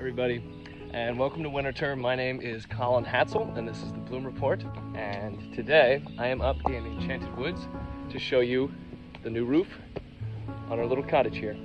everybody, and welcome to Winterthur. My name is Collin Hadsell, and this is the Bloom Report. And today I am up in Enchanted Woods to show you the new roof on our little cottage here.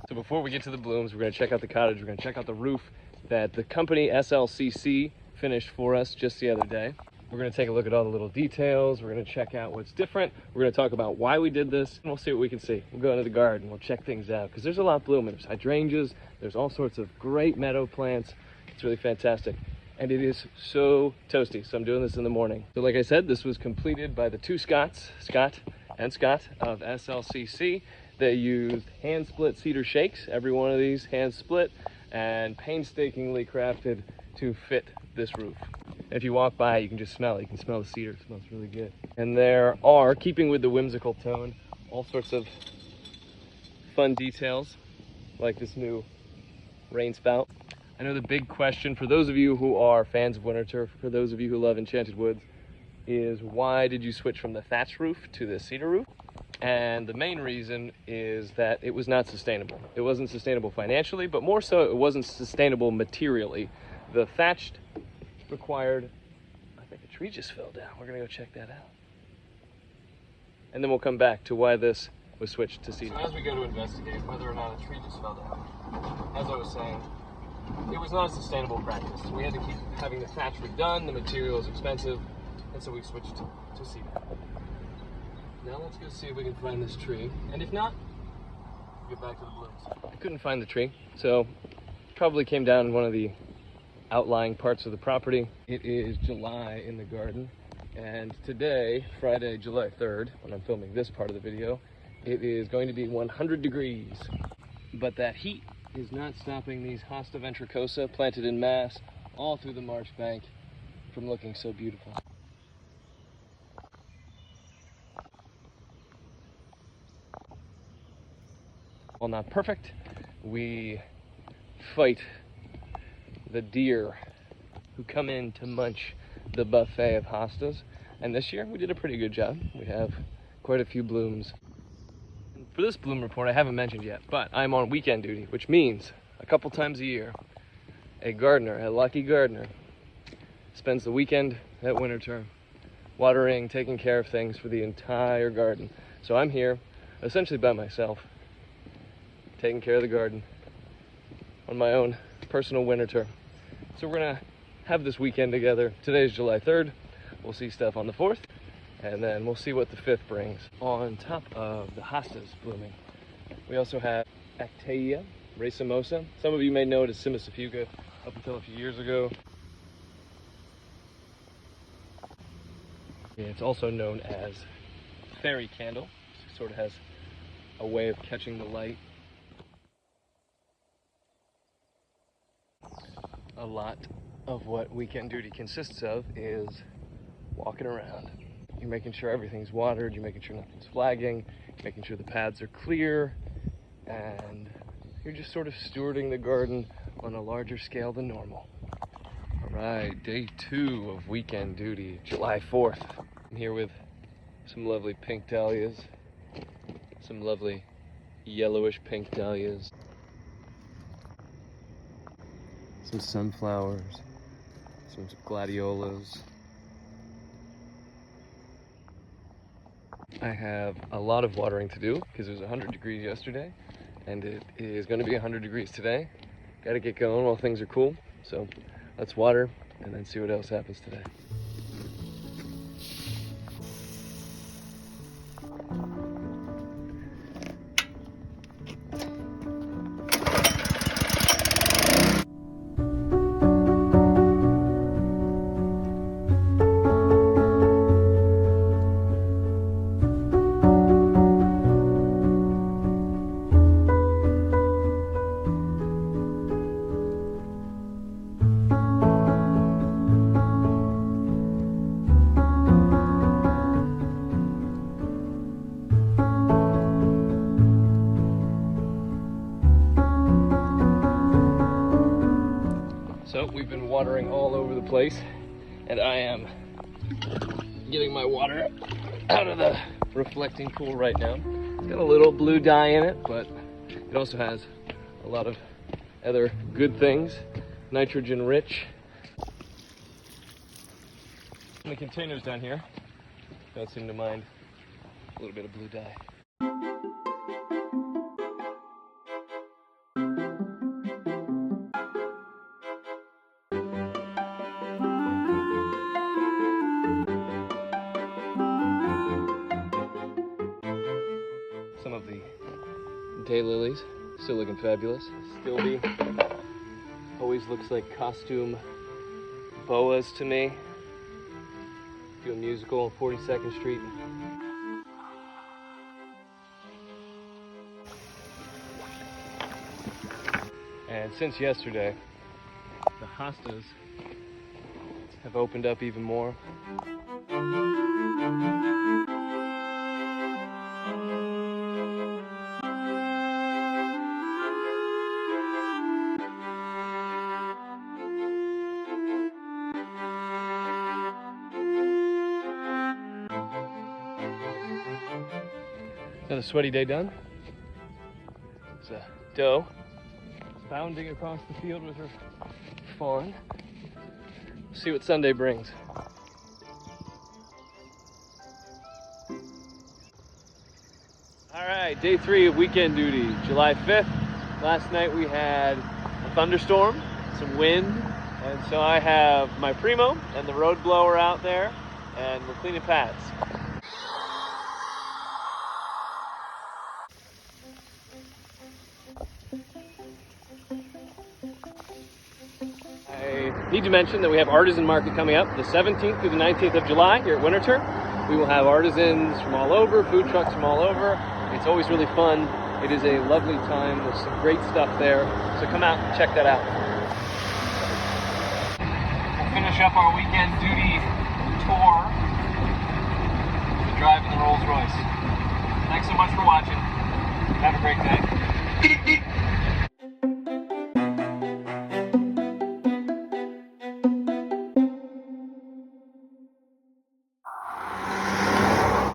So before we get to the blooms, we're going to check out the cottage. We're going to check out the roof that the company SLCC finished for us just the other day. We're going to take a look at all the little details. We're going to check out what's different. We're going to talk about why we did this, and we'll see what we can see. We'll go into the garden. We'll check things out because there's a lot blooming. There's hydrangeas. There's all sorts of great meadow plants. It's really fantastic. And it is so toasty, so I'm doing this in the morning. So like I said, this was completed by the two Scott of SLCC. They used hand-split cedar shakes, every one of these hand-split, and painstakingly crafted to fit this roof. If you walk by, you can just smell it. You can smell the cedar. It smells really good. And there are, keeping with the whimsical tone, all sorts of fun details, like this new rain spout. I know the big question for those of you who are fans of Winterthur, for those of you who love Enchanted Woods, is why did you switch from the thatch roof to the cedar roof? And the main reason is that it was not sustainable. It wasn't sustainable financially, but more so it wasn't sustainable materially. The thatched required, I think a tree just fell down. We're gonna go check that out. And then we'll come back to why this was switched to cedar. So as we go to investigate whether or not a tree just fell down, as I was saying, it was not a sustainable practice. We had to keep having the thatch redone, the material is expensive, and so we switched to cedar. Now let's go see if we can find this tree, and if not, we'll get back to the blooms. I couldn't find the tree, so probably came down in one of the outlying parts of the property. It is July in the garden, and today, Friday, July 3rd, when I'm filming this part of the video, it is going to be 100 degrees. But that heat is not stopping these Hosta ventricosa planted in mass all through the marsh bank from looking so beautiful. While not perfect, we fight the deer who come in to munch the buffet of hostas. And this year we did a pretty good job. We have quite a few blooms. For this bloom report, I haven't mentioned yet, but I'm on weekend duty, which means a couple times a year, a gardener, a lucky gardener, spends the weekend at Winterthur, watering, taking care of things for the entire garden. So I'm here, essentially by myself, taking care of the garden on my own personal Winterthur. So we're gonna have this weekend together. Today's July 3rd. We'll see stuff on the 4th, and then we'll see what the 5th brings. On top of the hostas blooming, we also have Actaea racemosa. Some of you may know it as Cimicifuga up until a few years ago. It's also known as fairy candle. It sort of has a way of catching the light. A lot of what weekend duty consists of is walking around. You're making sure everything's watered, you're making sure nothing's flagging, you're making sure the paths are clear, and you're just sort of stewarding the garden on a larger scale than normal. All right, day 2 of weekend duty, July 4th. I'm here with some lovely pink dahlias, some lovely yellowish pink dahlias, some sunflowers, some gladiolas. I have a lot of watering to do because it was 100 degrees yesterday, and it is going to be 100 degrees today. Got to get going while things are cool. So let's water and then see what else happens today. So we've been watering all over the place, and I am getting my water out of the reflecting pool right now. got a little blue dye in it, but it also has a lot of other good things. Nitrogen rich. And the containers down here don't seem to mind a little bit of blue dye. Some of the daylilies still looking fabulous. Stilby always looks like costume boas to me. Do a musical on 42nd Street. And since yesterday, the hostas have opened up even more. Another sweaty day done. It's a doe bounding across the field with her fawn. See what Sunday brings. All right, day 3 of weekend duty, July 5th. Last night we had a thunderstorm, some wind, and so I have my Primo and the road blower out there, and we're cleaning paths. I need to mention that we have Artisan Market coming up the 17th through the 19th of July here at Winterthur. We will have artisans from all over, food trucks from all over. It's always really fun. It is a lovely time. There's some great stuff there. So come out and check that out. We'll finish up our weekend duty tour with driving the Rolls Royce. Thanks so much for watching. Have a great day.